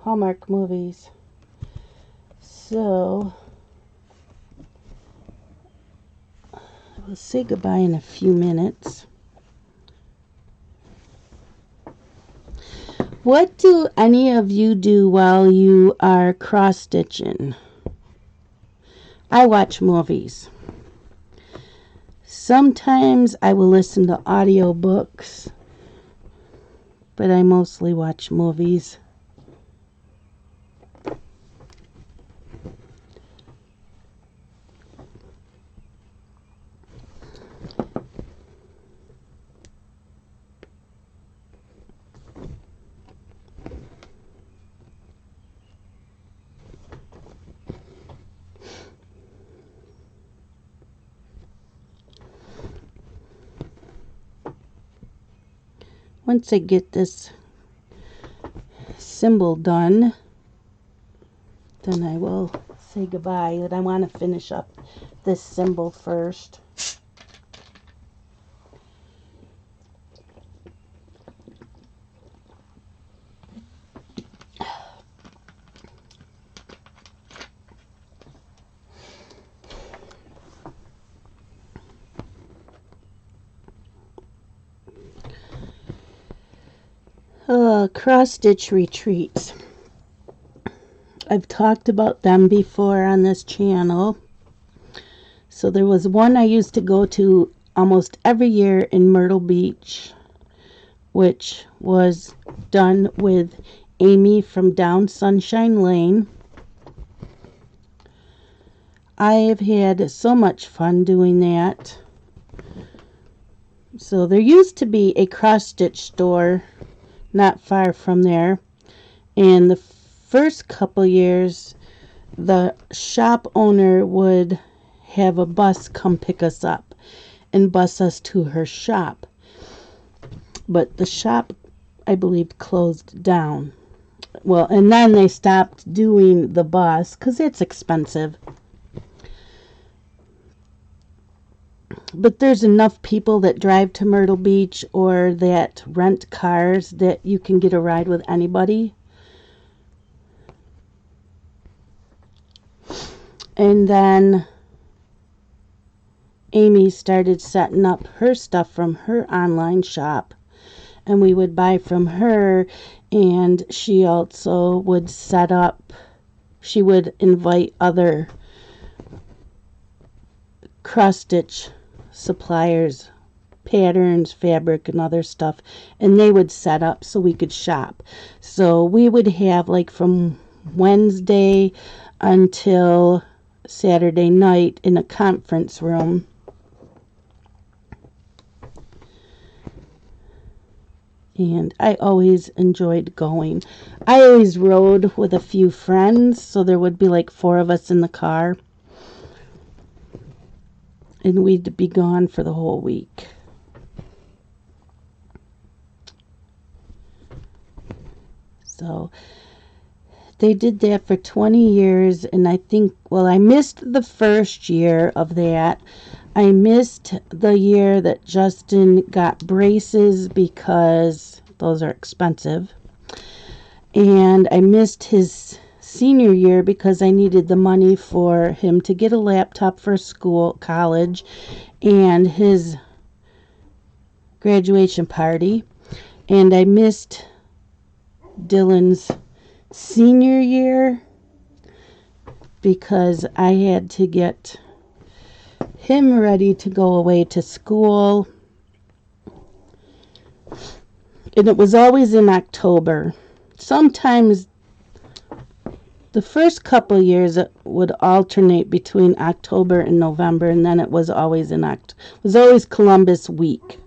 Hallmark movies. So we'll say goodbye in a few minutes. What do any of you do while you are cross-stitching? I watch movies. Sometimes I will listen to audiobooks, but I mostly watch movies. Once I get this symbol done, then I will say goodbye. But I want to finish up this symbol first. Cross-stitch retreats. I've talked about them before on this channel. So there was one I used to go to almost every year in Myrtle Beach, which was done with Amy from Down Sunshine Lane. I have had so much fun doing that. So there used to be a cross-stitch store not far from there, and the first couple years the shop owner would have a bus come pick us up and bus us to her shop, but the shop, I believe, closed down. Well, and then they stopped doing the bus because it's expensive. But there's enough people that drive to Myrtle Beach or that rent cars that you can get a ride with anybody. And then Amy started setting up her stuff from her online shop, and we would buy from her, and she also would set up, she would invite other cross-stitch suppliers, patterns, fabric, and other stuff, and they would set up so we could shop. So we would have like from Wednesday until Saturday night in a conference room. And I always enjoyed going. I always rode with a few friends, so there would be like 4 of us in the car. And we'd be gone for the whole week. So they did that for 20 years, and I think, well, I missed the first year of that. I missed the year that Justin got braces because those are expensive. And I missed his senior year because I needed the money for him to get a laptop for college, and his graduation party. And I missed Dylan's senior year because I had to get him ready to go away to school. And it was always in October. Sometimes the first couple years it would alternate between October and November, and then it was always it was always Columbus week.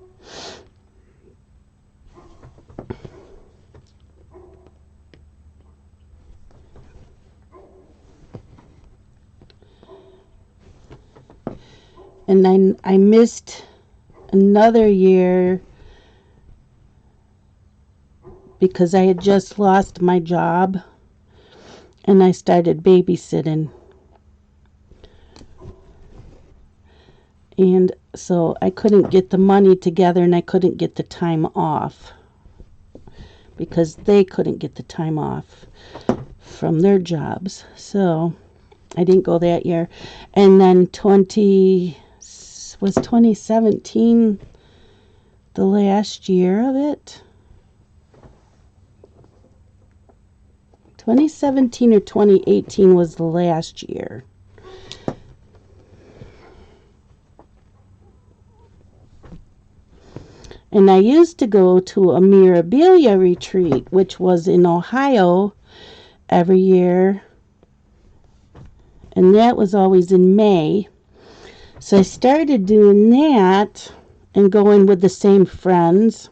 And I missed another year because I had just lost my job and I started babysitting. And so I couldn't get the money together, and I couldn't get the time off because they couldn't get the time off from their jobs. So I didn't go that year. And then 2017 the last year of it? 2017 or 2018 was the last year. And I used to go to a Mirabilia retreat, which was in Ohio every year. And that was always in May. So I started doing that and going with the same friends.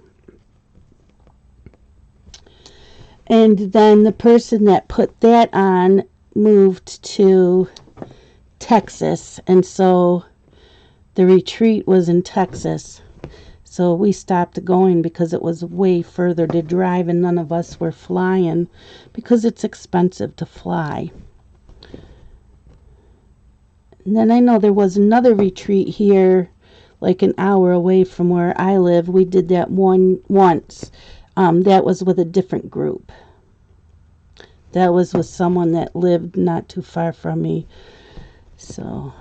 And then the person that put that on moved to Texas. And so the retreat was in Texas. So we stopped going because it was way further to drive, and none of us were flying because it's expensive to fly. And then I know there was another retreat here, like an hour away from where I live. We did that one once. That was with a different group. That was with someone that lived not too far from me. So,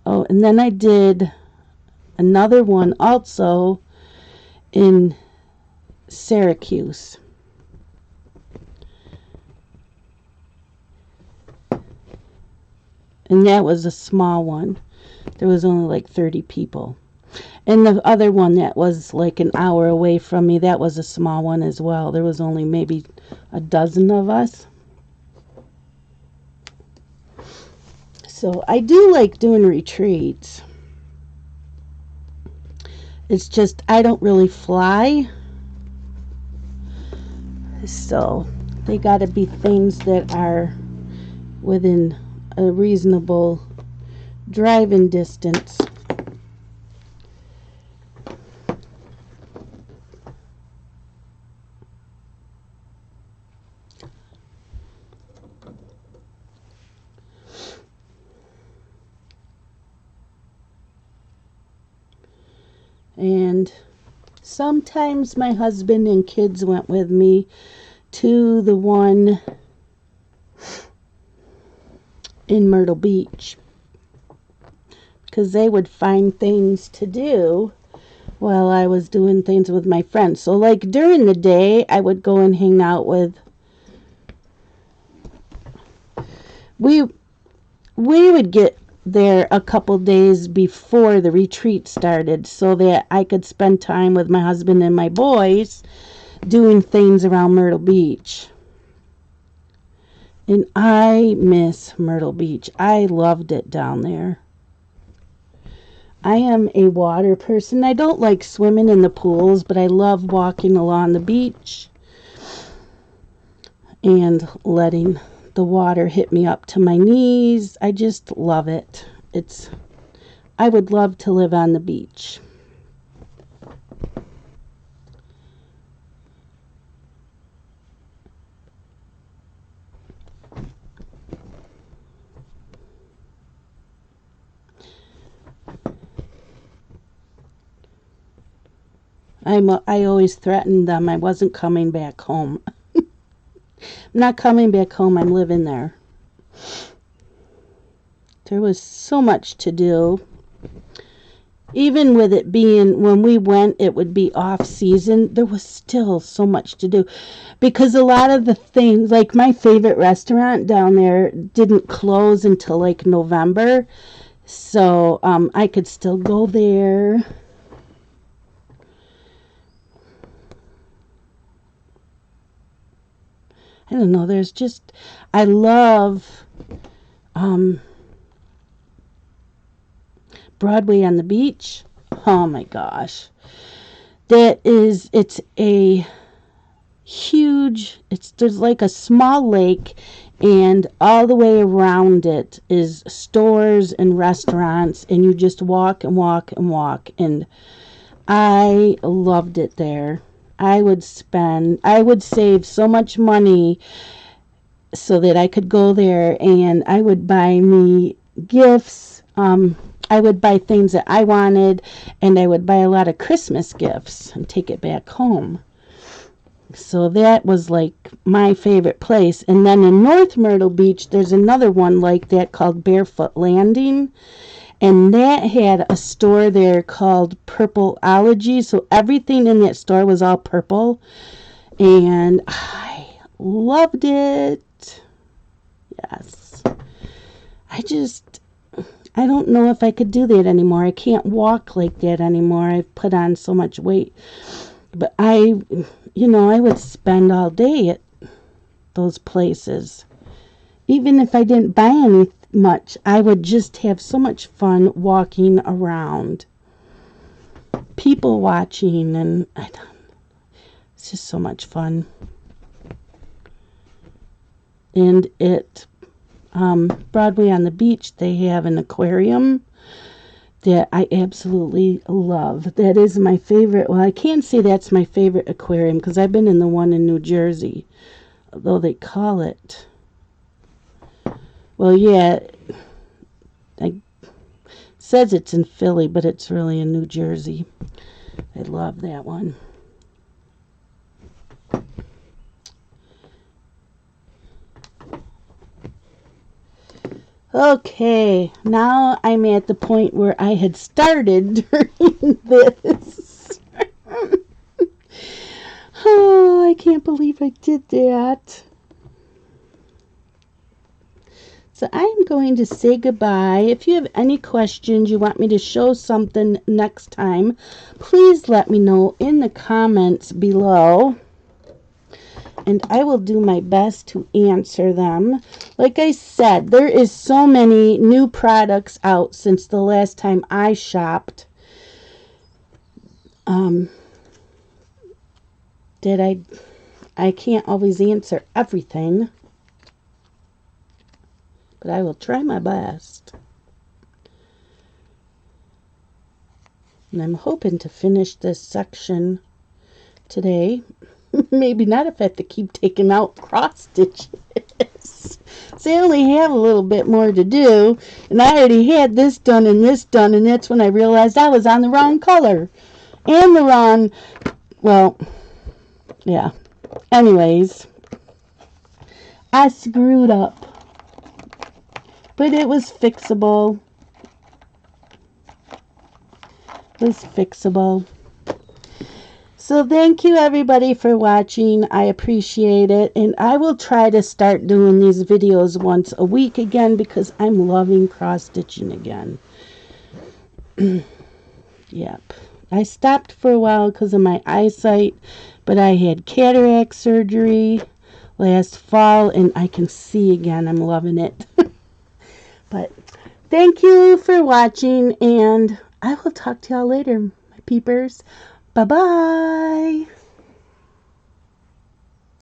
oh, and then I did another one also in Syracuse. And that was a small one. There was only like 30 people. And the other one that was like an hour away from me, that was a small one as well. There was only maybe a dozen of us. So I do like doing retreats. It's just I don't really fly. So they got to be things that are within a reasonable driving distance. And sometimes my husband and kids went with me to the one in Myrtle Beach because they would find things to do while I was doing things with my friends. So like during the day, I would go and hang out with, we would get there a couple days before the retreat started so that I could spend time with my husband and my boys doing things around Myrtle Beach. And I miss Myrtle Beach. I loved it down there. I am a water person. I don't like swimming in the pools, but I love walking along the beach and letting the water hit me up to my knees. I just love it. I would love to live on the beach. I always threatened them I wasn't coming back home. I'm not coming back home. I'm living there. There was so much to do. Even with it being, when we went, it would be off season. There was still so much to do. Because a lot of the things, like my favorite restaurant down there didn't close until like November. So I could still go there. I don't know, there's just, I love Broadway on the Beach. Oh my gosh. It's a huge, there's like a small lake, and all the way around it is stores and restaurants, and you just walk and walk and walk, and I loved it there. I would save so much money so that I could go there, and I would buy me gifts I would buy things that I wanted, and I would buy a lot of Christmas gifts and take it back home. So that was like my favorite place. And then in North Myrtle Beach, there's another one like that called Barefoot Landing. And that had a store there called Purpleology. So everything in that store was all purple. And I loved it. Yes. I don't know if I could do that anymore. I can't walk like that anymore. I've put on so much weight. But I would spend all day at those places. Even if I didn't buy any much, I would just have so much fun walking around. People watching, and it's just so much fun. And at Broadway on the Beach, they have an aquarium that I absolutely love. That is my favorite. Well, I can't say that's my favorite aquarium because I've been in the one in New Jersey. Although they call it... Well, yeah, it says it's in Philly, but it's really in New Jersey. I love that one. Okay, now I'm at the point where I had started during this. Oh, I can't believe I did that. So I'm going to say goodbye. If you have any questions, you want me to show something next time, please let me know in the comments below. And I will do my best to answer them. Like I said, there is so many new products out since the last time I shopped. That I can't always answer everything. But I will try my best. And I'm hoping to finish this section today. Maybe not if I have to keep taking out cross stitches. So I only have a little bit more to do. And I already had this done, and that's when I realized I was on the wrong color. And the wrong, well, yeah. Anyways, I screwed up. But it was fixable. So thank you everybody for watching. I appreciate it. And I will try to start doing these videos once a week again because I'm loving cross stitching again. Yep. I stopped for a while because of my eyesight, but I had cataract surgery last fall and I can see again. I'm loving it. But thank you for watching, and I will talk to y'all later, my peepers. Bye-bye.